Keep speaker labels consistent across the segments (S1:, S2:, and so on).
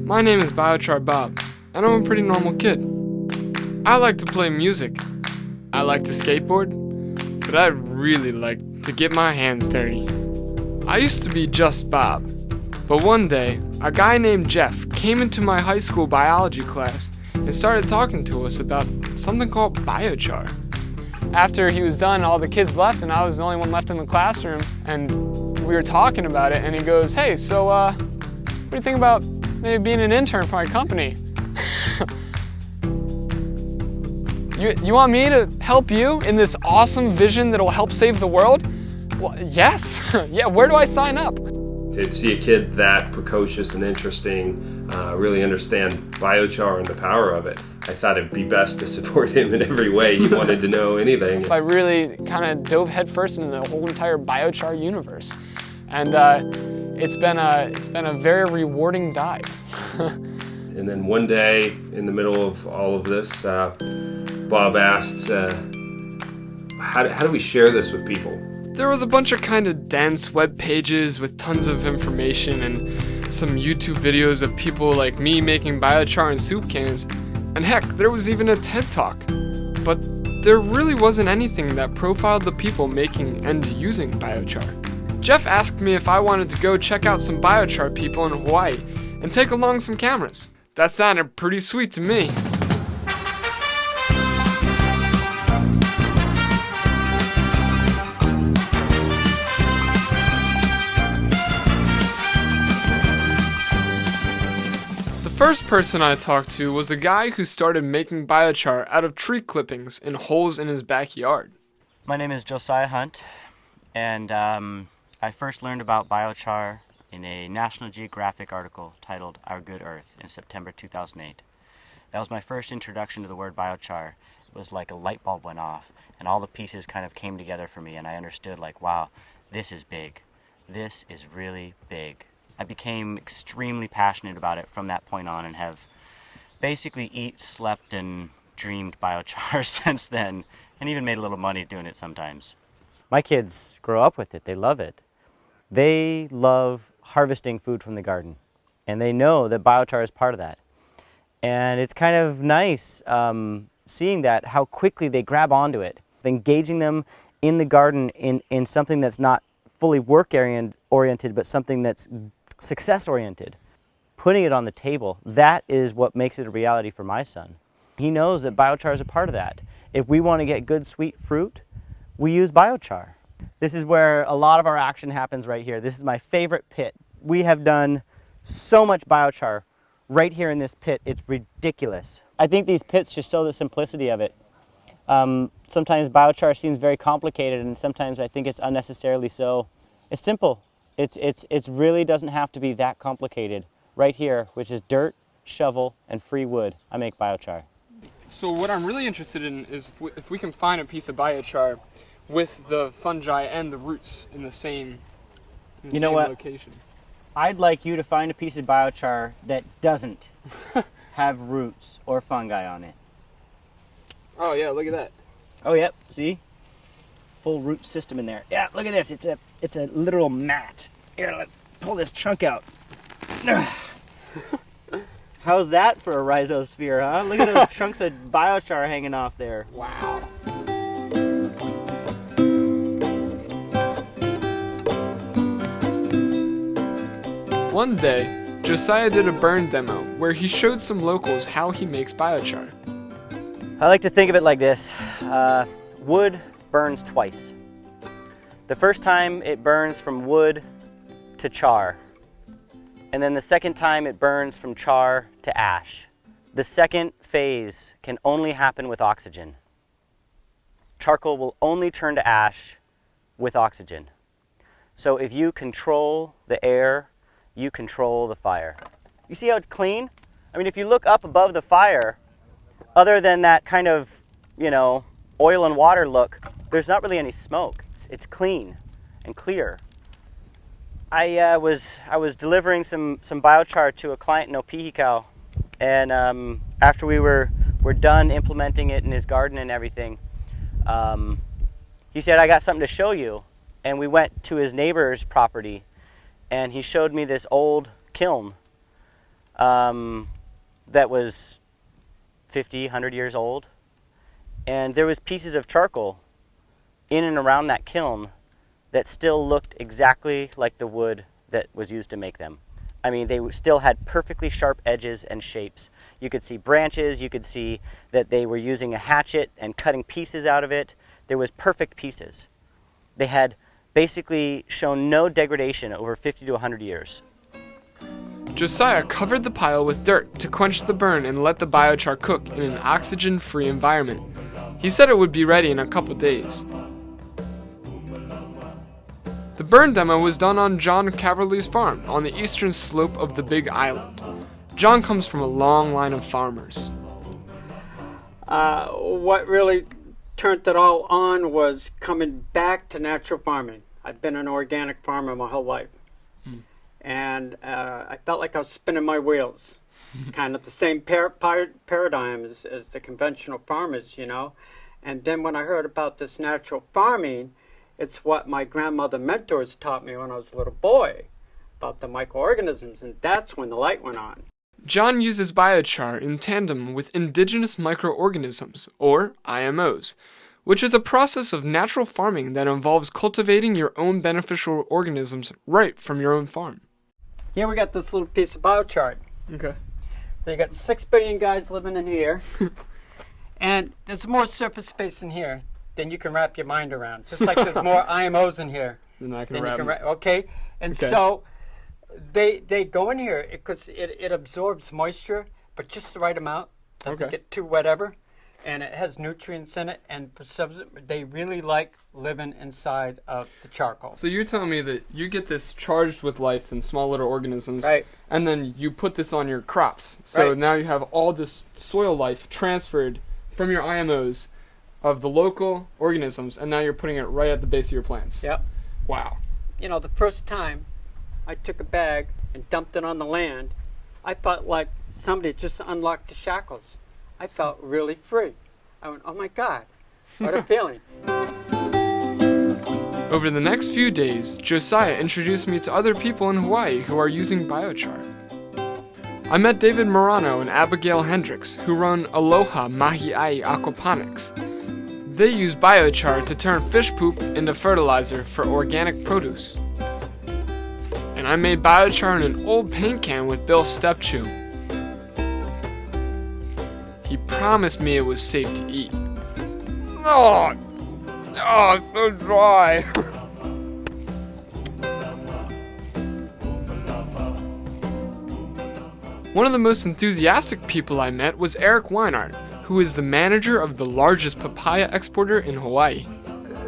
S1: My name is Biochar Bob, and I'm a pretty normal kid. I like to play music. I like to skateboard, but I really like to get my hands dirty. I used to be just Bob, but one day, a guy named Jeff came into my high school biology class and started talking to us about something called biochar. After he was done, all the kids left and I was the only one left in the classroom, and we were talking about it, and he goes, "Hey, so what do you think about maybe being an intern for my company?" You want me to help you in this awesome vision that'll help save the world? Well, yes. Yeah, where do I sign up?
S2: To see a kid that precocious and interesting, really understand biochar and the power of it, I thought it'd be best to support him in every way he wanted to know anything.
S1: I really kind of dove headfirst into the whole entire biochar universe, and it's been a very rewarding dive.
S2: And then one day, in the middle of all of this, Bob asked, how do we share this with people?
S1: There was a bunch of kind of dense web pages with tons of information and some YouTube videos of people like me making biochar in soup cans, and heck, there was even a TED Talk. But there really wasn't anything that profiled the people making and using biochar. Jeff asked me if I wanted to go check out some biochar people in Hawaii and take along some cameras. That sounded pretty sweet to me. The first person I talked to was a guy who started making biochar out of tree clippings in holes in his backyard.
S3: My name is Josiah Hunt, and I first learned about biochar in a National Geographic article titled Our Good Earth in September 2008. That was my first introduction to the word biochar. It was like a light bulb went off, and all the pieces kind of came together for me, and I understood, like, wow, this is big. This is really big. I became extremely passionate about it from that point on and have basically slept, and dreamed biochar since then, and even made a little money doing it sometimes. My kids grow up with it. They love it. They love harvesting food from the garden, and they know that biochar is part of that. And it's kind of nice seeing that, how quickly they grab onto it, engaging them in the garden in something that's not fully work-oriented, but something that's success-oriented. Putting it on the table, that is what makes it a reality for my son. He knows that biochar is a part of that. If we want to get good sweet fruit, we use biochar. This is where a lot of our action happens right here. This is my favorite pit. We have done so much biochar right here in this pit. It's ridiculous. I think these pits just show the simplicity of it. Sometimes biochar seems very complicated, and sometimes I think it's unnecessarily so. It's simple. It really doesn't have to be that complicated. Right here, which is dirt, shovel, and free wood, I make biochar.
S1: So what I'm really interested in is if we can find a piece of biochar with the fungi and the roots in the same location.
S3: I'd like you to find a piece of biochar that doesn't have roots or fungi on it.
S1: Oh yeah, look at that.
S3: Oh yep, see? Full root system in there. Yeah, look at this. It's a literal mat. Here, let's pull this chunk out. How's that for a rhizosphere, huh? Look at those chunks of biochar hanging off there.
S1: Wow. One day, Josiah did a burn demo where he showed some locals how he makes biochar.
S3: I like to think of it like this. Wood burns twice. The first time it burns from wood to char, and then the second time it burns from char to ash. The second phase can only happen with oxygen. Charcoal will only turn to ash with oxygen. So if you control the air, you control the fire. You see how it's clean? I mean, if you look up above the fire, other than that kind of, oil and water look, there's not really any smoke. It's clean and clear. I was delivering some biochar to a client in Opihikau, and after we were done implementing it in his garden and everything, he said, "I got something to show you." And we went to his neighbor's property, and he showed me this old kiln. that was 50, 100 years old. And there was pieces of charcoal in and around that kiln that still looked exactly like the wood that was used to make them. I mean, they still had perfectly sharp edges and shapes. You could see branches, you could see that they were using a hatchet and cutting pieces out of it. There was perfect pieces. They had basically shown no degradation over 50 to 100 years.
S1: Josiah covered the pile with dirt to quench the burn and let the biochar cook in an oxygen-free environment. He said it would be ready in a couple days. The burn demo was done on John Cavalli's farm on the eastern slope of the Big Island. John comes from a long line of farmers.
S4: What really turned it all on was coming back to natural farming. I've been an organic farmer my whole life. And I felt like I was spinning my wheels. Kind of the same paradigm as the conventional farmers, you know. And then when I heard about this natural farming, it's what my grandmother mentors taught me when I was a little boy about the microorganisms, and that's when the light went on.
S1: John uses biochar in tandem with indigenous microorganisms, or IMOs, which is a process of natural farming that involves cultivating your own beneficial organisms right from your own farm.
S4: Here we got this little piece of biochar.
S1: Okay.
S4: So you got 6 billion guys living in here, and there's more surface space in here than you can wrap your mind around. Just like there's more IMOs in here
S1: Then I can
S4: than
S1: wrap
S4: you can
S1: them.
S4: okay? And
S1: Okay.
S4: so they go in here because it absorbs moisture, but just the right amount. Doesn't
S1: Okay.
S4: get too whatever. And it has nutrients in it, and they really like living inside of the charcoal.
S1: So you're telling me that you get this charged with life and small little organisms,
S4: Right.
S1: and then you put this on your crops. So
S4: Right.
S1: now you have all this soil life transferred from your IMOs of the local organisms, and now you're putting it right at the base of your plants.
S4: Yep.
S1: Wow.
S4: You know, the first time I took a bag and dumped it on the land, I felt like somebody just unlocked the shackles. I felt really free. I went, oh my God, what a feeling.
S1: Over the next few days, Josiah introduced me to other people in Hawaii who are using biochar. I met David Morano and Abigail Hendricks, who run Aloha Mahi'ai Aquaponics. They use biochar to turn fish poop into fertilizer for organic produce. And I made biochar in an old paint can with Bill's step-chew. He promised me it was safe to eat. Oh, it's so dry. One of the most enthusiastic people I met was Eric Wineart, who is the manager of the largest papaya exporter in Hawaii.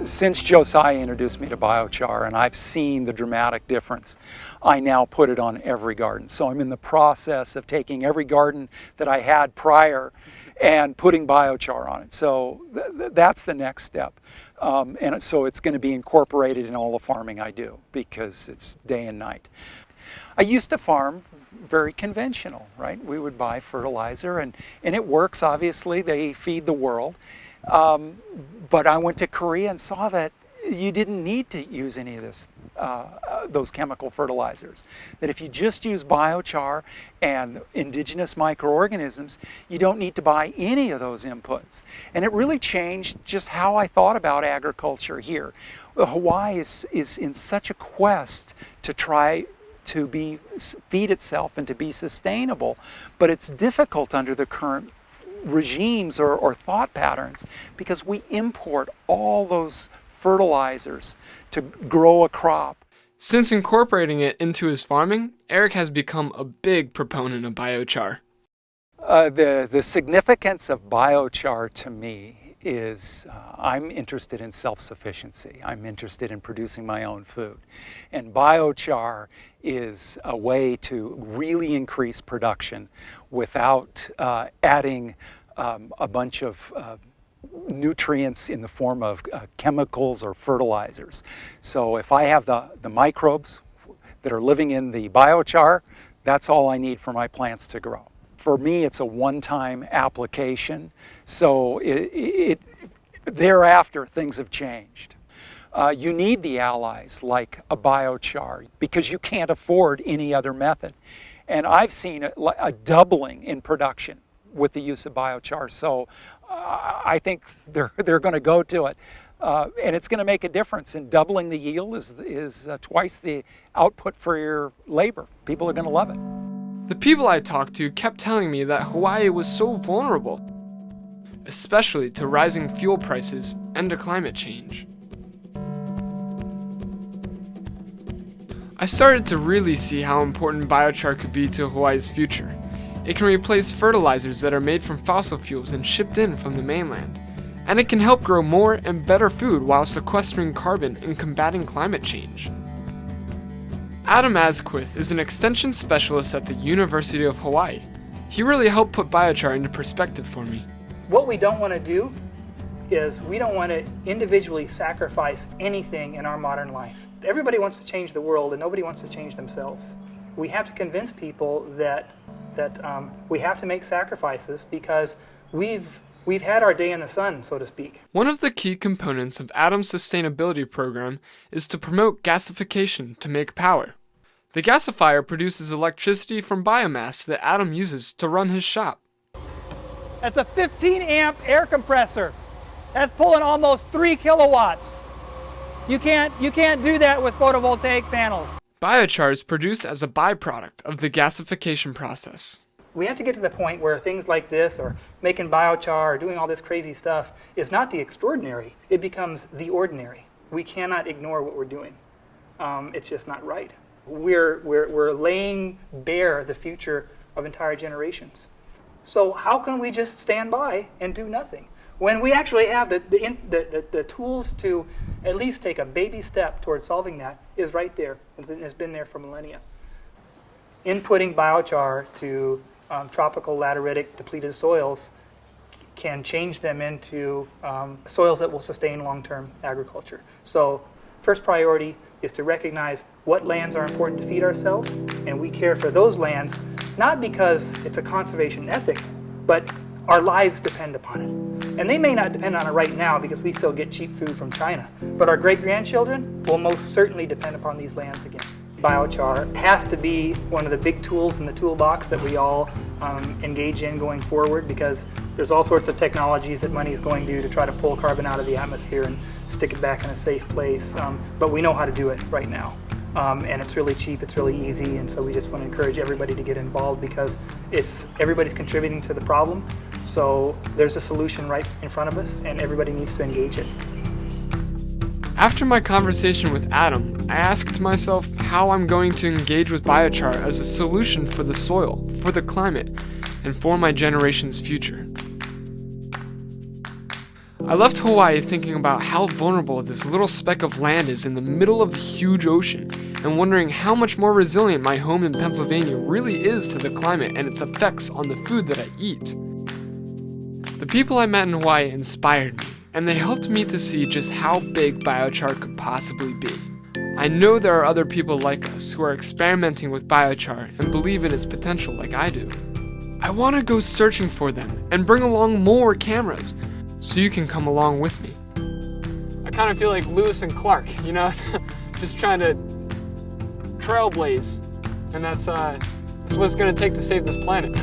S5: Since Josiah introduced me to biochar and I've seen the dramatic difference, I now put it on every garden. So I'm in the process of taking every garden that I had prior and putting biochar on it. So that's the next step. And so it's going to be incorporated in all the farming I do because it's day and night. I used to farm very conventional, right? We would buy fertilizer and it works, obviously. They feed the world. But I went to Korea and saw that you didn't need to use any of this, those chemical fertilizers. That if you just use biochar and indigenous microorganisms, you don't need to buy any of those inputs. And it really changed just how I thought about agriculture here. Hawaii is in such a quest to try to feed itself and to be sustainable, but it's difficult under the current regimes or thought patterns because we import all those fertilizers to grow a crop.
S1: Since incorporating it into his farming, Eric has become a big proponent of biochar.
S5: The significance of biochar to me is I'm interested in self-sufficiency. I'm interested in producing my own food. And biochar is a way to really increase production without adding a bunch of nutrients in the form of chemicals or fertilizers. So if I have the microbes that are living in the biochar, that's all I need for my plants to grow. For me, it's a one-time application, so thereafter things have changed. You need the allies like a biochar because you can't afford any other method. And I've seen a doubling in production with the use of biochar. So I think they're going to go to it. And it's going to make a difference. And doubling the yield is twice the output for your labor. People are going to love it.
S1: The people I talked to kept telling me that Hawaii was so vulnerable, especially to rising fuel prices and to climate change. I started to really see how important biochar could be to Hawaii's future. It can replace fertilizers that are made from fossil fuels and shipped in from the mainland. And it can help grow more and better food while sequestering carbon and combating climate change. Adam Askwith is an extension specialist at the University of Hawaii. He really helped put biochar into perspective for me.
S6: What we don't want to do is we don't want to individually sacrifice anything in our modern life. Everybody wants to change the world and nobody wants to change themselves. We have to convince people that we have to make sacrifices because we've had our day in the sun, so to speak.
S1: One of the key components of Adam's sustainability program is to promote gasification to make power. The gasifier produces electricity from biomass that Adam uses to run his shop.
S6: That's a 15 amp air compressor. That's pulling almost 3 kilowatts. You can't do that with photovoltaic panels.
S1: Biochar is produced as a byproduct of the gasification process.
S6: We have to get to the point where things like this, or making biochar, or doing all this crazy stuff, is not the extraordinary. It becomes the ordinary. We cannot ignore what we're doing. It's just not right. We're laying bare the future of entire generations. So how can we just stand by and do nothing when we actually have the tools to at least take a baby step towards solving that? Is right there and has been there for millennia. Inputting biochar to tropical lateritic depleted soils can change them into soils that will sustain long-term agriculture. So first priority is to recognize what lands are important to feed ourselves, and we care for those lands not because it's a conservation ethic, but our lives depend upon it. And they may not depend on it right now because we still get cheap food from China, but our great-grandchildren will most certainly depend upon these lands again. Biochar has to be one of the big tools in the toolbox that we all engage in going forward, because there's all sorts of technologies that money is going to try to pull carbon out of the atmosphere and stick it back in a safe place. But we know how to do it right now. And it's really cheap, it's really easy, and so we just want to encourage everybody to get involved because everybody's contributing to the problem. So there's a solution right in front of us, and everybody needs to engage it.
S1: After my conversation with Adam, I asked myself how I'm going to engage with biochar as a solution for the soil, for the climate, and for my generation's future. I left Hawaii thinking about how vulnerable this little speck of land is in the middle of the huge ocean, and wondering how much more resilient my home in Pennsylvania really is to the climate and its effects on the food that I eat. The people I met in Hawaii inspired me, and they helped me to see just how big biochar could possibly be. I know there are other people like us who are experimenting with biochar and believe in its potential like I do. I want to go searching for them and bring along more cameras, so you can come along with me. I kind of feel like Lewis and Clark, you know, just trying to trailblaze, and that's what it's going to take to save this planet.